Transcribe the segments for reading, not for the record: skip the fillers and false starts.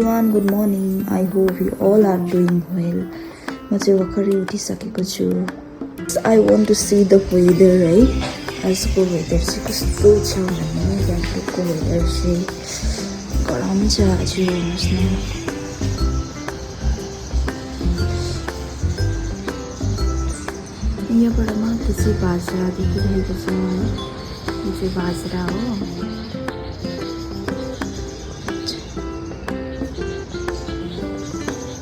Everyone, good morning. I hope you all are doing well. म चाहिँ भर्खरै उठिसकेको छु. I want to see the weather, है. आजको वेदर चाहिँ कस्तो छ भने गान्तोकको वेदर चाहिँ गरम छ आज. हेर्नुहोस् न. यहाँबाट माथि चाहिँ बाजरा देखिरहेको छ. यो चाहिँ बाजरा हो.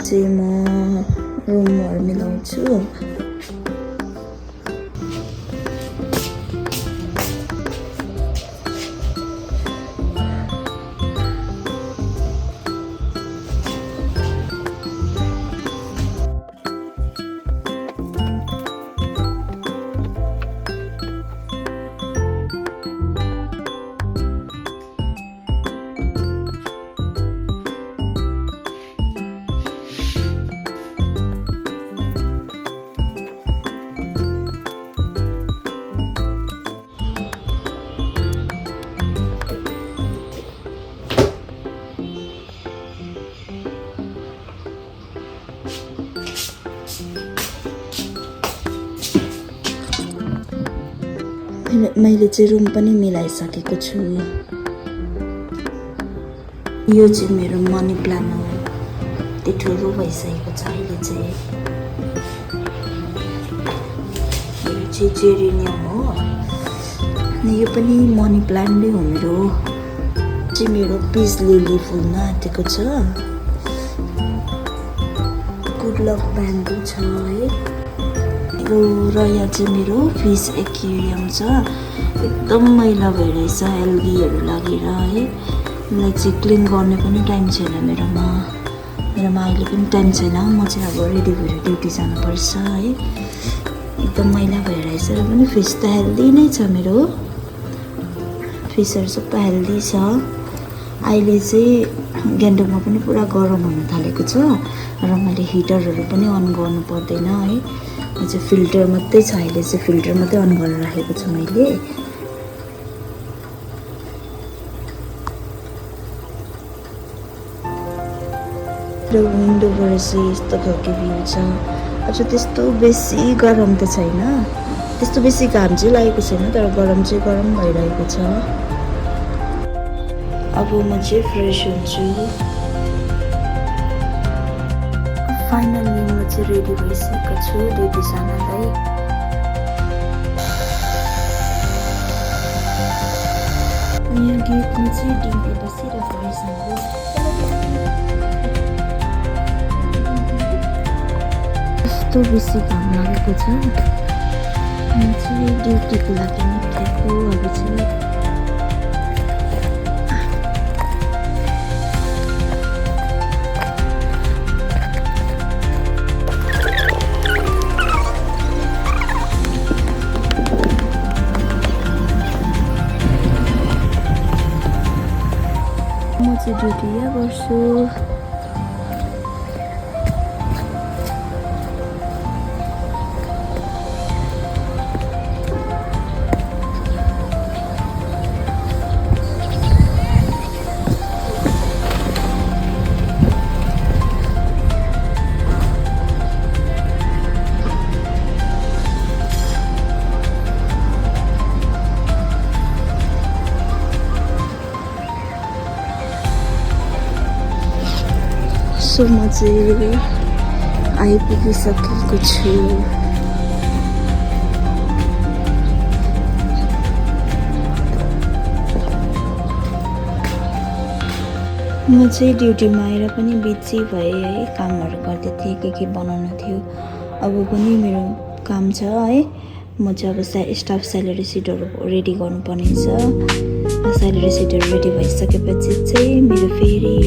चाहिँ म रुमहरू मिलाउँछु. मैले चाहिँ रुम पनि मिलाइसकेको छु. यो चाहिँ मेरो मनी प्लान्ट हो. त्यो ठुलो भइसकेको छ अहिले चाहिँ. यो चाहिँ जेरेनियम हो. अनि यो पनि मनी प्लान्टै हो मेरो. चाहिँ मेरो पिस लिली फुल्न आँटेको छ. गुड लक ब्याम्बू छ है. र यहाँ चाहिँ मेरो फिस एक्वेरियम छ. एकदम मैला भइरहेछ एल्गीहरू लागेर है. यसलाई चाहिँ क्लिन गर्ने पनि टाइम छैन मेरोमा अहिले पनि टाइम छैन. म चाहिँ अब रेडी भएर ड्युटी जानुपर्छ है. एकदम मैला भइरहेछ र पनि फिस त हेल्दी नै छ. मेरो फिसहरू सबै हेल्दी छ. अहिले चाहिँ गान्तोकमा पनि पुरा गरम हुन थालेको छ र मैले हिटरहरू पनि अन गर्नु पर्दैन है. यो चाहिँ फिल्टर मात्रै छ. अहिले चाहिँ फिल्टर मात्रै अन गरेर राखेको छु मैले. र विन्डोबाट चाहिँ यस्तो खालको भ्यू छ. अझ त्यस्तो बेसी गरम त छैन. त्यस्तो बेसी घाम चाहिँ लागेको छैन तर गरम चाहिँ गरम भइरहेको छ. अब म चाहिँ फ्रेस हुन्छु. फाइनली म चाहिँ रेडी भइसकेको छु ड्युटी जानलाई. यहाँ गेटमा चाहिँ डिम्पी बसिरहेको रहेछ. यस्तो बेसी घाम लागेको छ. म चाहिँ ड्युटीको लागि निक्लेको. अब चाहिँ ड्युटी यहाँ गर्छु. सो म चाहिँ आइपुगिसकेको छु. म चाहिँ ड्युटीमा आएर पनि बिजी भएँ है. कामहरू गर्दै थिएँ. के बनाउनु थियो. अब पनि मेरो काम छ है. म चाहिँ अब स्टाफ स्यालेरी सिटहरू रेडी गर्नुपर्ने छ. स्यालेरी सिटहरू रेडी भइसकेपछि चाहिँ मेरो फेरि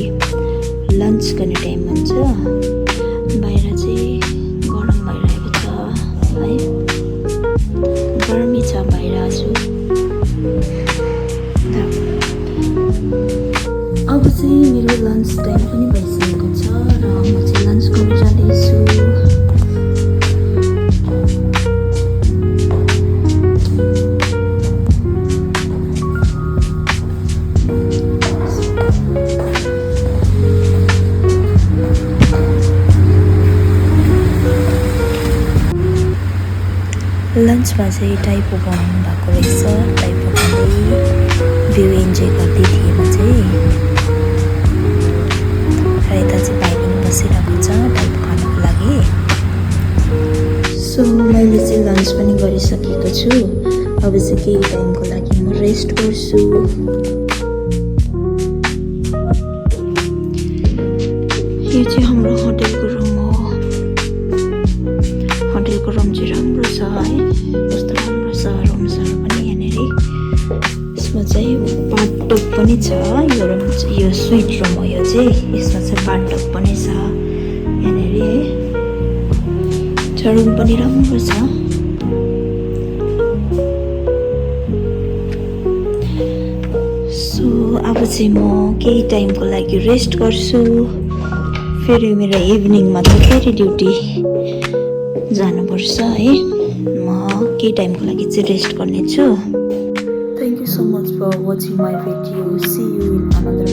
लन्च गर्ने टाइम हुन्छ. बाहिर चाहिँ गरम भइरहेको छ है. गरमै छ बाहिर आज. अब चाहिँ मेरो लन्च टाइम पनि भइसकेको छ र म चाहिँ लन्च गर्न जाँदैछु. लन्चमा चाहिँ टाइपो बनाउनु भएको रहेछ। टाइपो खाँदै भ्यू इन्जोय गर्दै थिएँ म चाहिँ। र यता चाहिँ भाइ पनि बसिरहेको छ टाइपो खानको लागि। सो मैले चाहिँ लन्च पनि गरिसकेको छु। अब चाहिँ केही टाइमको लागि म रेस्ट गर्छु। यो चाहिँ हाम्रो होटेलको रुम हो। होटेलको रुम चाहिँ राम्रो छ है। कस्तो राम्रो छ रुमहरू पनि यहाँनिर। यसमा चाहिँ बाथटब पनि छ। यो रुम यो स्विट रुम हो यो चाहिँ। यसमा चाहिँ बाथटब पनि छ यहाँनिर है। रुम पनि राम्रो छ। सो अब चाहिँ म केही टाइमको लागि रेस्ट गर्छु। फेरि मेरो इभिनिङमा त फेरि ड्युटी जानुपर्छ है। म केही टाइमको लागि चाहिँ रेस्ट गर्नेछु। Thank you so much for watching my video. See you in another